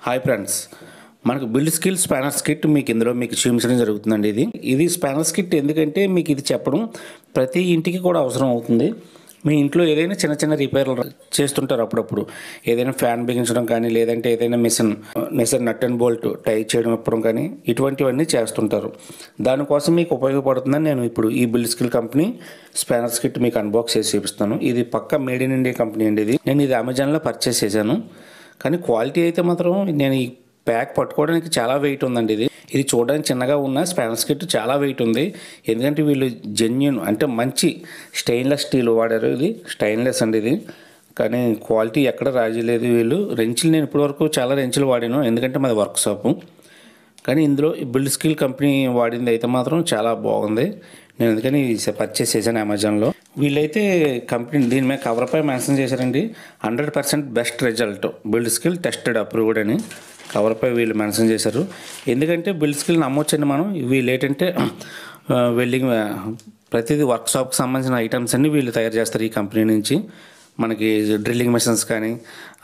Hi friends, మనకు build skill spanners kit మీకు ఇందులో మీకు చూపించడం జరుగుతుందండి. ఇది స్పానర్స్ కిట్ ఎందుకంటే మీకు ఇది చెప్పడం ప్రతి ఇంటికి కూడా అవసరం అవుతుంది. మీ ఇంట్లో ఏదైనా చిన్న చిన్న రిపేర్లు చేస్తుంటారు అప్పుడప్పుడు. ఏదైనా ఫ్యాన్ బిగించడం కానీ, లేదంటే ఏదైనా machine nut and bolt tight చేయడం ఇప్పడం కానీ, ఇటువంటివన్నీ చేస్తుంటారు. దానికోసం మీకు ఉపయోగపడుతుందని నేను ఇప్పుడు ఈ build skill company spanners kit మీకు అన్బాక్స్ చేసి చూపిస్తాను. ఇది పక్కా మేడ్ ఇన్ ఇండియా కంపెనీ అండి. నేను ఇది అమెజాన్లో పర్చేస్ చేశాను. కానీ క్వాలిటీ అయితే మాత్రం నేను ఈ ప్యాక్ పట్టుకోవడానికి చాలా వెయిట్ ఉందండి. ఇది చూడడానికి చిన్నగా ఉన్న స్పానర్స్ కిట్ చాలా వెయిట్ ఉంది. ఎందుకంటే వీళ్ళు జెన్యూన్ అంటే మంచి స్టెయిన్లెస్ స్టీల్ వాడారు. ఇది స్టెయిన్లెస్ అండి ఇది. కానీ క్వాలిటీ ఎక్కడ రాజీ లేదు. వీళ్ళు రెంచులు నేను ఇప్పటివరకు చాలా రెంచులు వాడాను, ఎందుకంటే మాది వర్క్ షాపు. కానీ ఇందులో బిల్డ్ స్కిల్ కంపెనీ వాడింది అయితే మాత్రం చాలా బాగుంది. నేను అందుకని పర్చేస్ చేశాను అమెజాన్లో. వీళ్ళైతే కంపెనీ దీని మీద కవర్పై మెన్షన్ చేశారండి, 100% best result build skill tested approved అని కవర్పై వీళ్ళు మెన్షన్ చేశారు. ఎందుకంటే బిల్డ్ స్కిల్ నమ్మొచ్చండి మనం. వీళ్ళు ఏంటంటే వెల్డింగ్ ప్రతిదీ వర్క్ షాప్కి సంబంధించిన ఐటమ్స్ అన్నీ వీళ్ళు తయారు చేస్తారు ఈ కంపెనీ నుంచి. మనకి డ్రిల్లింగ్ మెషిన్స్ కానీ,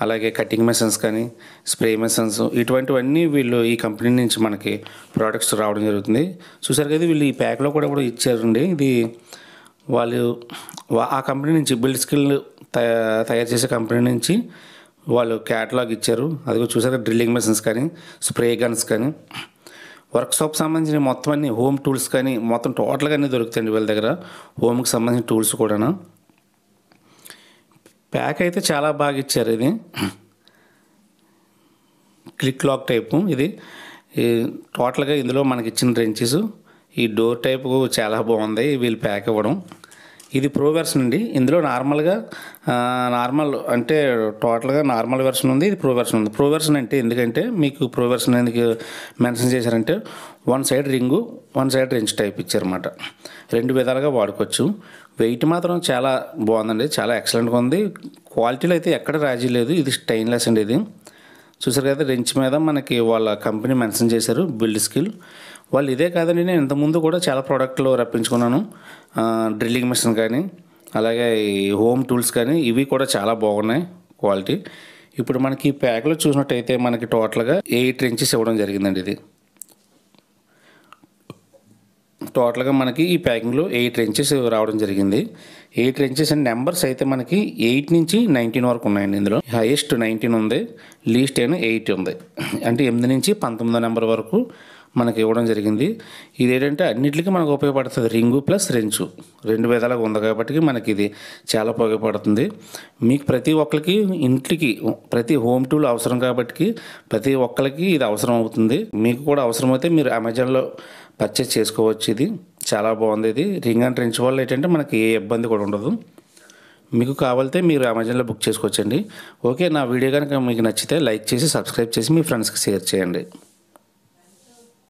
అలాగే కటింగ్ మెషిన్స్ కానీ, స్ప్రే మెషిన్స్, ఇటువంటివన్నీ వీళ్ళు ఈ కంపెనీ నుంచి మనకి ప్రోడక్ట్స్ రావడం జరుగుతుంది. చూసారు కదా, వీళ్ళు ఈ ప్యాక్లో కూడా ఇచ్చారండి. ఇది వాళ్ళు ఆ కంపెనీ నుంచి బిల్డ్ స్కిల్ తయారు చేసే కంపెనీ నుంచి వాళ్ళు క్యాటలాగ్ ఇచ్చారు. అది చూసారు, డ్రిల్లింగ్ మెషిన్స్ కానీ, స్ప్రే గన్స్ కానీ, వర్క్ షాప్ సంబంధించిన మొత్తం అన్ని హోమ్ టూల్స్ కానీ మొత్తం టోటల్గా అన్నీ దొరుకుతాయండి వీళ్ళ దగ్గర. హోమ్కి సంబంధించిన టూల్స్ కూడాను. ప్యాక్ అయితే చాలా బాగా ఇచ్చారు. ఇది క్లిక్ లాక్ టైపు. ఇది టోటల్గా ఇందులో మనకి ఇచ్చిన రెంచెస్, ఈ డోర్ టైపు చాలా బాగుంది వీళ్ళు ప్యాక్ ఇవ్వడం. ఇది ప్రో వెర్షన్ అండి. ఇందులో నార్మల్ అంటే టోటల్గా నార్మల్ వెర్షన్ ఉంది, ఇది ప్రో వెర్షన్ ఉంది. ప్రో వెర్షన్ అంటే ఎందుకంటే మీకు ప్రో వెర్షన్ ఎందుకు మెన్షన్ చేశారంటే, one side ring, one side wrench type ఇచ్చారన్నమాట. రెండు విధాలుగా వాడుకోవచ్చు. వెయిట్ మాత్రం చాలా బాగుందండి, చాలా ఎక్సలెంట్గా ఉంది. క్వాలిటీలో అయితే ఎక్కడ రాజీ లేదు. ఇది స్టెయిన్లెస్ అండి. ఇది చూసారు కదా, రెంచ్ మీద మనకి వాళ్ళ కంపెనీ మెన్షన్ చేశారు బిల్డ్ స్కిల్ వాళ్ళు. ఇదే కాదండి, నేను ఇంతకుముందు కూడా చాలా ప్రోడక్ట్లు రప్పించుకున్నాను. డ్రిల్లింగ్ మెషిన్ కానీ, అలాగే హోమ్ టూల్స్ కానీ, ఇవి కూడా చాలా బాగున్నాయి క్వాలిటీ. ఇప్పుడు మనకి ఈ ప్యాక్లో చూసినట్టయితే మనకి టోటల్గా 8 రెంచెస్ ఇవ్వడం జరిగిందండి. ఇది టోటల్గా మనకి ఈ ప్యాకింగ్లో 8 రెంచెస్ రావడం జరిగింది. 8 రెంచెస్ అండ్ నెంబర్స్ అయితే మనకి 8 నుంచి 19 వరకు ఉన్నాయండి. ఇందులో హైయెస్ట్ 19 ఉంది, లీస్ట్ అయినా 8 ఉంది. అంటే 8 నుంచి 19 నెంబర్ వరకు మనకి ఇవ్వడం జరిగింది. ఇదేంటంటే అన్నింటికి మనకు ఉపయోగపడుతుంది. రింగు ప్లస్ రెంచు రెండు విధాలుగా ఉంది కాబట్టి మనకి ఇది చాలా ఉపయోగపడుతుంది. మీకు ప్రతి ఒక్కరికి ఇంటికి ప్రతి హోమ్ టూల్ అవసరం కాబట్టి ప్రతి ఒక్కరికి ఇది అవసరం అవుతుంది. మీకు కూడా అవసరమైతే మీరు అమెజాన్లో పర్చేస్ చేసుకోవచ్చు. ఇది చాలా బాగుంది. ఇది రింగ్ అండ్ రెంచ్ వల్ల ఏంటంటే మనకి ఏ ఇబ్బంది కూడా ఉండదు. మీకు కావాలితే మీరు అమెజాన్లో బుక్ చేసుకోవచ్చండి. ఓకే, నా వీడియో కనుక మీకు నచ్చితే లైక్ చేసి, సబ్స్క్రైబ్ చేసి మీ ఫ్రెండ్స్కి షేర్ చేయండి.